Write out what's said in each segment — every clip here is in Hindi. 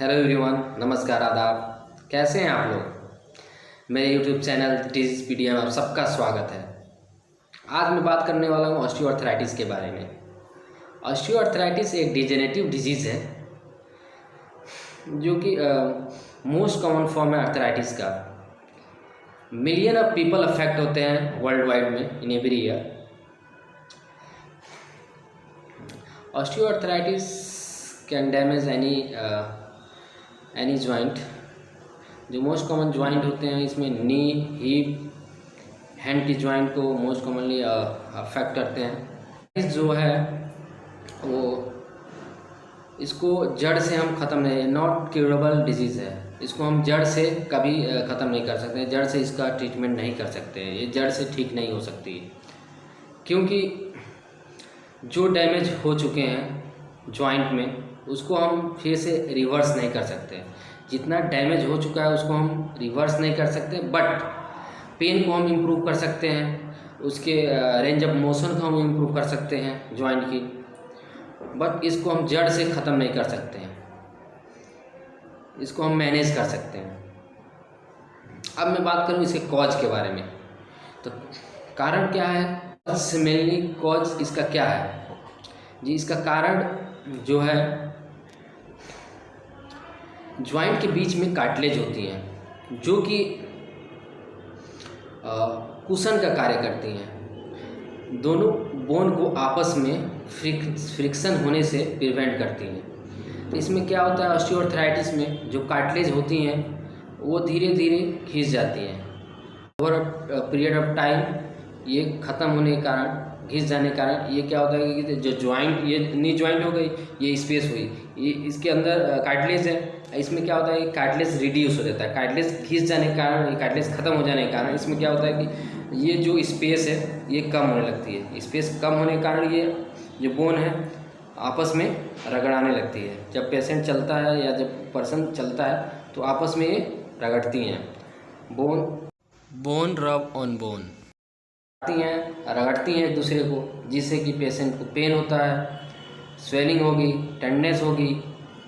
हेलो एवरीवन, नमस्कार, आदाब। कैसे हैं आप लोग। मेरे यूट्यूब चैनल डिजीजपीडिया में आप सबका स्वागत है। आज मैं बात करने वाला हूँ ऑस्टियोआर्थराइटिस के बारे में। ऑस्टियोआर्थराइटिस एक डिजेनेटिव डिजीज़ है जो कि मोस्ट कॉमन फॉर्म है आर्थराइटिस का। मिलियन ऑफ पीपल अफेक्ट होते हैं वर्ल्ड वाइड में in every year. Osteoarthritis can damage any joint. जो मोस्ट कॉमन जॉइंट होते हैं इसमें नी, हिप, हैंड की जॉइंट को मोस्ट कॉमनली अफेक्ट करते हैं। इस जो है वो इसको जड़ से हम ख़त्म नहीं, नॉट क्यूरेबल डिजीज़ है। इसको हम जड़ से कभी ख़त्म नहीं कर सकते, जड़ से इसका ट्रीटमेंट नहीं कर सकते। ये जड़ से ठीक नहीं हो सकती क्योंकि जो डैमेज हो चुके हैं जॉइंट में उसको हम फिर से रिवर्स नहीं कर सकते। जितना डैमेज हो चुका है उसको हम रिवर्स नहीं कर सकते, बट पेन को हम इम्प्रूव कर सकते हैं, उसके रेंज ऑफ मोशन को हम इम्प्रूव कर सकते हैं जॉइंट की, बट इसको हम जड़ से ख़त्म नहीं कर सकते हैं। इसको हम मैनेज कर सकते हैं। अब मैं बात करूँ इसके कॉज के बारे में। तो कारण क्या है, मेनली कॉज इसका क्या है जी। इसका कारण जो है जॉइंट के बीच में कार्टिलेज होती हैं जो कि कुशन का कार्य करती हैं। दोनों बोन को आपस में फ्रिक्शन होने से प्रिवेंट करती हैं। तो इसमें क्या होता है, ऑस्टियोआर्थराइटिस में जो कार्टिलेज होती हैं वो धीरे धीरे खिंच जाती हैं। ओवर पीरियड ऑफ टाइम ये ख़त्म होने के कारण, घिस जाने के कारण ये क्या होता है कि जो जॉइंट, ये नी जॉइंट हो गई, ये स्पेस हुई, ये इसके अंदर कार्टिलेज है। इसमें क्या होता है कि कार्टिलेज रिड्यूस हो जाता है। कार्टिलेज घिस जाने के कारण, ये कार्टिलेज ख़त्म हो जाने के कारण इसमें क्या होता है कि ये जो स्पेस है ये कम होने लगती है। स्पेस कम होने के कारण ये जो बोन है आपस में रगड़ाने लगती है। जब पेशेंट चलता है या जब पर्सन चलता है तो आपस में ये रगड़ती हैं। बोन रब ऑन बोन रगड़ती हैं एक दूसरे को, जिससे कि पेशेंट को पेन होता है, स्वेलिंग होगी, टेंडनेस होगी,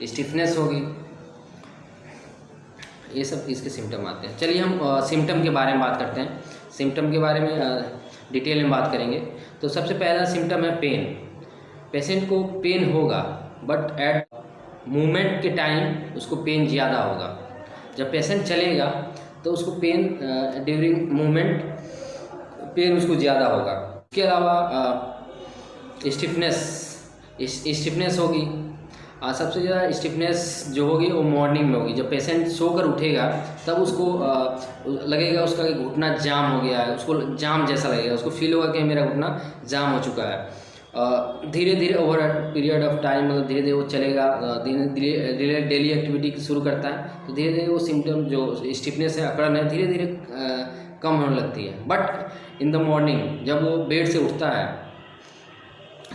स्टिफनेस होगी। ये सब इसके सिम्टम आते हैं। चलिए हम सिम्टम के बारे में बात करते हैं। सिम्टम के बारे में डिटेल में बात करेंगे। तो सबसे पहला सिम्टम है पेन। पेशेंट को पेन होगा, बट एट मूवमेंट के टाइम उसको पेन ज़्यादा होगा। जब पेशेंट चलेगा तो उसको पेन ड्यूरिंग मूवमेंट पेन उसको ज़्यादा होगा। इसके अलावा स्टिफनेस होगी। सबसे ज़्यादा स्टिफनेस जो होगी वो मॉर्निंग में होगी। जब पेशेंट सोकर उठेगा तब उसको लगेगा उसका घुटना जाम हो गया है, उसको जाम जैसा लगेगा, उसको फील होगा कि मेरा घुटना जाम हो चुका है। धीरे धीरे ओवर पीरियड ऑफ टाइम, मतलब धीरे धीरे वो चलेगा, धीरे धीरे डेली एक्टिविटी शुरू करता है तो धीरे धीरे वो सिम्टम जो स्टिफनेस है, अकड़न है, धीरे धीरे कम होने लगती है। बट इन द मॉर्निंग जब वो बेड से उठता है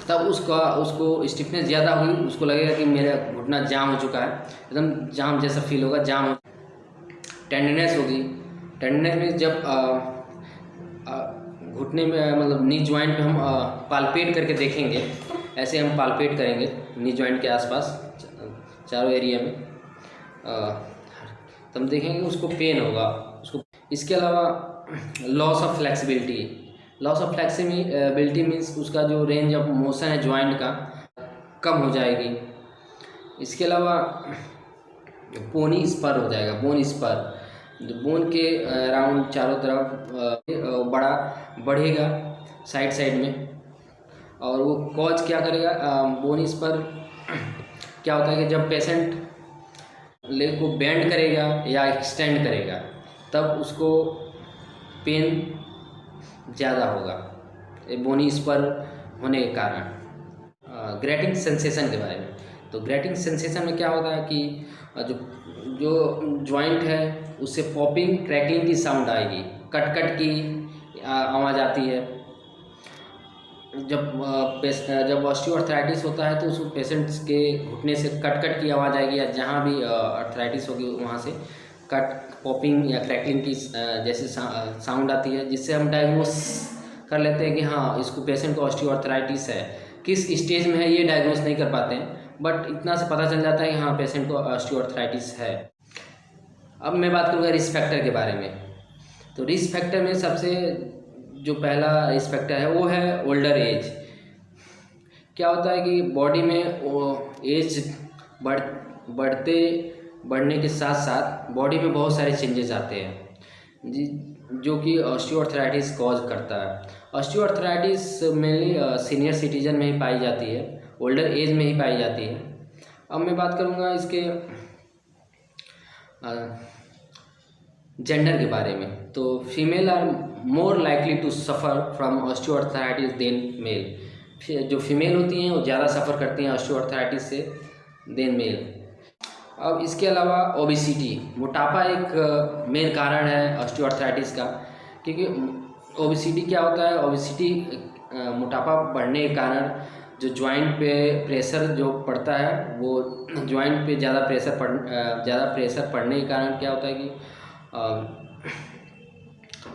तब उसको स्टिफनेस ज़्यादा हुई, उसको लगेगा कि मेरा घुटना जाम हो चुका है, एकदम जाम जैसा फील होगा, जाम हो। टेंडनेस होगी। टेंडनेस में जब घुटने में, मतलब नी जॉइंट में हम पालपेट करके देखेंगे, ऐसे हम पालपेट करेंगे नी जॉइंट के आसपास चारों एरिया में, तो हम देखेंगे उसको पेन होगा उसको। इसके अलावा loss of flexibility. Loss of flexibility means उसका जो रेंज ऑफ मोशन है जॉइंट का कम हो जाएगी। इसके अलावा बोनी स्पर हो जाएगा। बोन स्पर, जो बोन के अराउंड चारों तरफ बढ़ेगा साइड में, और वो कॉज क्या करेगा, बोन स्पर क्या होता है कि जब पेशेंट लेग को बेंड करेगा या एक्सटेंड करेगा तब उसको पेन ज़्यादा होगा, बोनी स्पर होने के कारण। ग्रेटिंग सेंसेशन के बारे में। तो ग्रेटिंग सेंसेशन में क्या होता है कि जो जॉइंट है उससे पॉपिंग, क्रैकलिंग की साउंड आएगी, कट की आवाज़ आती है। जब ऑस्टियोआर्थराइटिस होता है तो उस पेशेंट्स के घुटने से कट की आवाज़ आएगी, या जहाँ भी आर्थराइटिस होगी वहाँ से कट, पॉपिंग या क्रैकलिंग की जैसे साउंड आती है, जिससे हम डायग्नोस कर लेते हैं कि हाँ इसको पेशेंट को ऑस्टियोआर्थराइटिस है। किस स्टेज में है ये डायग्नोस नहीं कर पाते हैं, बट इतना से पता चल जाता है कि हाँ पेशेंट को ऑस्टियोआर्थराइटिस है। अब मैं बात करूँगा रिस्क फैक्टर के बारे में। तो रिस्क फैक्टर में सबसे जो पहला रिस्क फैक्टर है वो है ओल्डर एज। क्या होता है कि बॉडी में वो एज बढ़ने के साथ साथ बॉडी में बहुत सारे चेंजेस आते हैं जी, जो कि ऑस्टियोआर्थराइटिस कॉज करता है। ऑस्टियोआर्थराइटिस मेनली सीनियर सिटीजन में ही पाई जाती है, ओल्डर एज में ही पाई जाती है। अब मैं बात करूँगा इसके जेंडर के बारे में। तो female are more likely to suffer from osteoarthritis than male. जो फीमेल होती हैं वो ज़्यादा सफ़र करती हैं ऑस्टियोआर्थराइटिस से देन मेल। अब इसके अलावा ओबेसिटी, मोटापा एक मेन कारण है ऑस्टियोआर्थराइटिस का, क्योंकि ओबेसिटी क्या होता है, ओबेसिटी मोटापा बढ़ने के कारण जो जॉइंट पे प्रेशर जो पड़ता है वो जॉइंट पे ज़्यादा प्रेशर पड़ने के कारण क्या होता है कि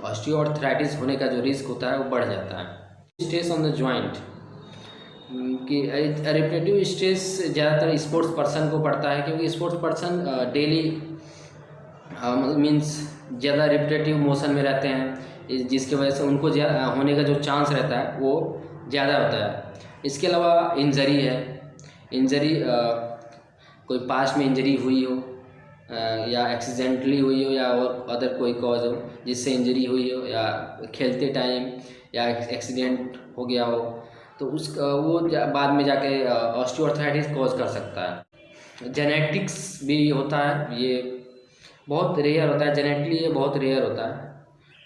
ऑस्टियोआर्थराइटिस होने का जो रिस्क होता है वो बढ़ जाता है। स्ट्रेस ऑन द जॉइंट कि रिपीटेटिव स्ट्रेस ज़्यादातर स्पोर्ट्स पर्सन को पड़ता है, क्योंकि स्पोर्ट्स पर्सन डेली मीन्स ज़्यादा रिपीटेटिव मोशन में रहते हैं, जिसकी वजह से उनको होने का जो चांस रहता है वो ज़्यादा होता है। इसके अलावा इंजरी है, इंजरी कोई पास्ट में इंजरी हुई हो या एक्सीडेंटली हुई हो या और अदर कोई कॉज हो जिससे इंजरी हुई हो, या खेलते टाइम या एक्सीडेंट हो गया हो, तो वो बाद में जाके ऑस्टियोआर्थराइटिस कॉज कर सकता है। जेनेटिक्स भी होता है, ये बहुत रेयर होता है, जेनेटिकली ये बहुत रेयर होता है।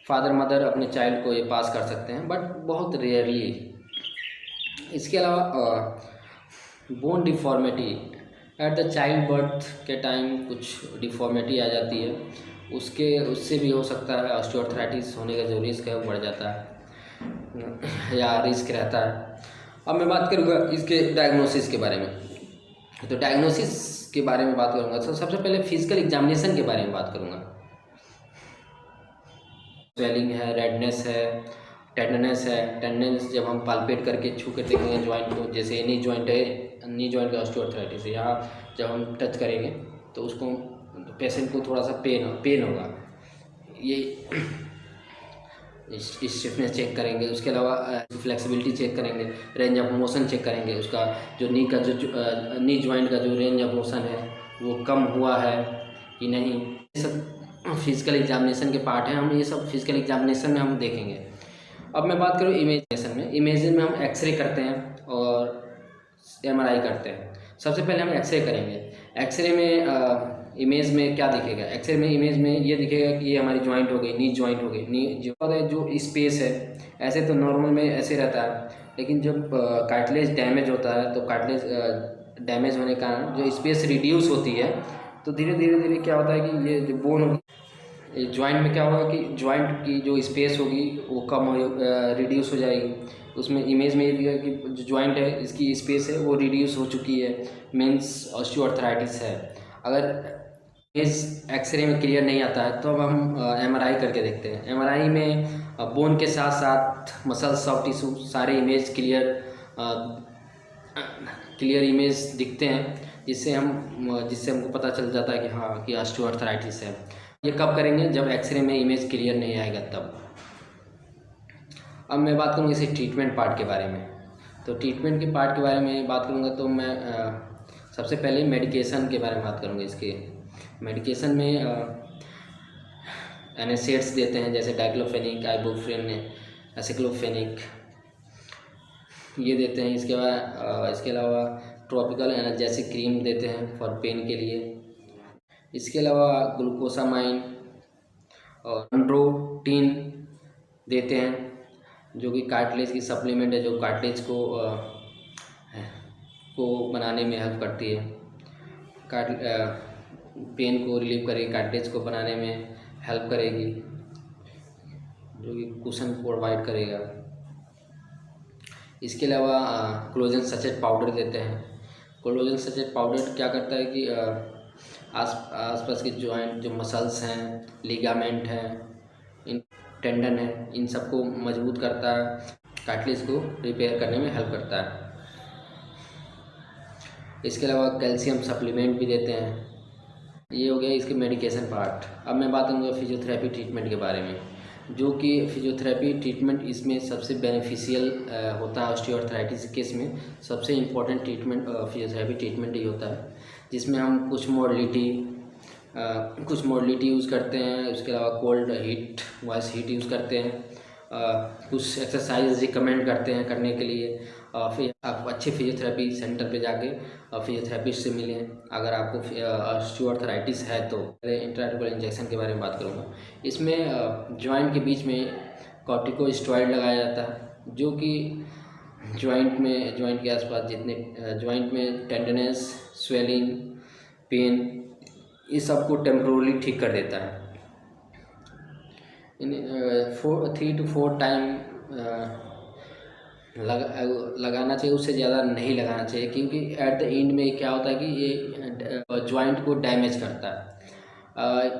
फादर मदर अपने चाइल्ड को ये पास कर सकते हैं, बट बहुत रेयरली। इसके अलावा bone deformity, at the child birth के टाइम कुछ डिफॉर्मिटी आ जाती है, उससे भी हो सकता है ऑस्टियोआर्थराइटिस होने का जो रिस्क है वो बढ़ जाता है या रिस्क रहता है। अब मैं बात करूँगा इसके डायग्नोसिस के बारे में। तो डायग्नोसिस के बारे में बात करूँगा तो सबसे पहले फिजिकल एग्जामिनेशन के बारे में बात करूँगा। स्वेलिंग है, रेडनेस है, टेंडरनेस है। टेंडरनेस जब हम पाल्पेट करके छू कर देखेंगे जॉइंट को, जैसे नी जॉइंट है, नी जॉइंट का ऑस्टियोआर्थराइटिस है, यहाँ जब हम टच करेंगे तो उसको पेशेंट को थोड़ा सा पेन होगा, ये स्टिफनेस चेक करेंगे। उसके अलावा फ्लेक्सिबिलिटी चेक करेंगे, रेंज ऑफ मोशन चेक करेंगे, उसका जो नी का जो नी जॉइंट का जो रेंज ऑफ मोशन है वो कम हुआ है कि नहीं। ये सब फिजिकल एग्जामिनेशन के पार्ट हैं, हम ये सब फिजिकल एग्जामिनेशन में हम देखेंगे। अब मैं बात करूँ इमेजिनेशन में। इमेजिन में हम एक्सरे करते हैं और MRI करते हैं। सबसे पहले हम एक्सरे करेंगे। एक्सरे में इमेज में क्या दिखेगा, एक्सरे में इमेज में ये दिखेगा कि ये हमारी जॉइंट हो गई, नी जॉइंट हो गई। नी जो स्पेस है, ऐसे तो नॉर्मल में ऐसे रहता है, लेकिन जब कार्टिलेज डैमेज होता है तो कार्टिलेज डैमेज होने के कारण जो स्पेस रिड्यूस होती है, तो धीरे धीरे क्या होता है कि ये जो बोन होगी, जॉइंट में क्या होगा कि जॉइंट की जो स्पेस होगी वो कम हो रिड्यूस हो जाएगी। उसमें इमेज में ये दिखेगा कि जो जॉइंट है इसकी स्पेस है वो रिड्यूस हो चुकी है, मीन्स ऑस्टियोआर्थराइटिस है। अगर इस एक्सरे में क्लियर नहीं आता है तो अब हम MRI करके देखते हैं। MRI में बोन के साथ साथ मसल, सॉफ्ट टिश्यू सारे इमेज क्लियर इमेज दिखते हैं, जिससे हमको पता चल जाता है कि हाँ कि ऑस्टियोआर्थराइटिस है। ये कब करेंगे, जब एक्सरे में इमेज क्लियर नहीं आएगा तब। अब मैं बात करूँगा इसे ट्रीटमेंट पार्ट के बारे में। तो ट्रीटमेंट के पार्ट के बारे में बात करूँगा तो मैं सबसे पहले मेडिकेशन के बारे में बात करूँगा। इसके मेडिकेशन में एनेसेट्स देते हैं, जैसे डाइक्लोफेनिक, आइबुप्रोफेन, एसिक्लोफेनिक, ये देते हैं। इसके अलावा ट्रॉपिकल एनाल्जेसिक क्रीम देते हैं फॉर पेन के लिए। इसके अलावा ग्लूकोसामाइन और एंड्रोटीन देते हैं, जो कि कार्टिलेज की सप्लीमेंट है, जो कार्टिलेज को बनाने में हेल्प करती है, पेन को रिलीव करेगी, कार्टिलेज को बनाने में हेल्प करेगी, जो कि कुशन प्रोवाइड करेगा। इसके अलावा कोलेजन सचेट पाउडर देते हैं। कोलेजन सचेट पाउडर क्या करता है कि आसपास के जॉइंट, जो मसल्स हैं, लिगामेंट हैं, इन टेंडन है, इन सबको मजबूत करता है, कार्टिलेज को रिपेयर करने में हेल्प करता है। इसके अलावा कैल्शियम सप्लीमेंट भी देते हैं। ये हो गया इसके मेडिकेशन पार्ट। अब मैं बात करूँगा फिजियोथेरेपी ट्रीटमेंट के बारे में, जो कि फिजियोथेरेपी ट्रीटमेंट इसमें सबसे बेनिफिशियल होता है। ऑस्टियोआर्थराइटिस केस में सबसे इम्पोर्टेंट ट्रीटमेंट फिजियोथेरेपी ट्रीटमेंट ही होता है, जिसमें हम कुछ मॉडलिटी यूज़ करते हैं। उसके अलावा cold heat, voice heat use करते हैं। कुछ एक्सरसाइज रिकमेंड करते हैं करने के लिए। फिर आप अच्छे फिजियोथेरेपी सेंटर पे जाके फिजियोथेरेपिस्ट से मिलें। अगर आपको ऑस्टियोआर्थराइटिस है तो पहले इंट्राआर्टिकुलर इंजेक्शन के बारे में बात करूँगा। इसमें जॉइंट के बीच में कॉर्टिकोस्टेरॉइड लगाया जाता है, जो कि जॉइंट के आसपास जितने जॉइंट में टेंडनेस, स्वेलिंग, पेन, ये सब को टेम्पोरली ठीक कर देता है। 3 to 4 टाइम लगाना चाहिए, उससे ज़्यादा नहीं लगाना चाहिए, क्योंकि एट द एंड में क्या होता है कि ये जॉइंट को डैमेज करता है।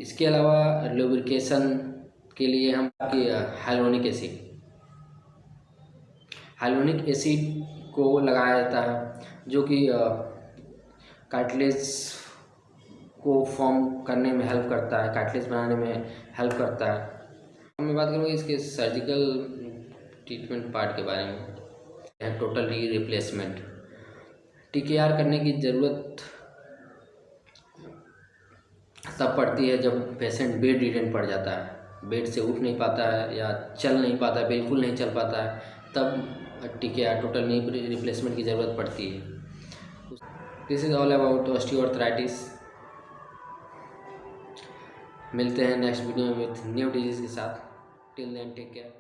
इसके अलावा लुब्रिकेशन के लिए हम हाइलोनिक एसिड को लगाया जाता है, जो कि कार्टिलेज को फॉर्म करने में हेल्प करता है, कार्टिलेज बनाने में हेल्प करता है। अब मैं बात करूँगा इसके सर्जिकल ट्रीटमेंट पार्ट के बारे में। टोटल नी रिप्लेसमेंट, TKR करने की ज़रूरत तब पड़ती है जब पेशेंट बेड रिडेंट पड़ जाता है, बेड से उठ नहीं पाता है या चल नहीं पाता है, बिल्कुल नहीं चल पाता है, तब TKR टोटल नी रिप्लेसमेंट की ज़रूरत पड़ती है। This is all about osteoarthritis. मिलते हैं नेक्स्ट वीडियो में विथ न्यू डिजीज़ के साथ। Till then take care.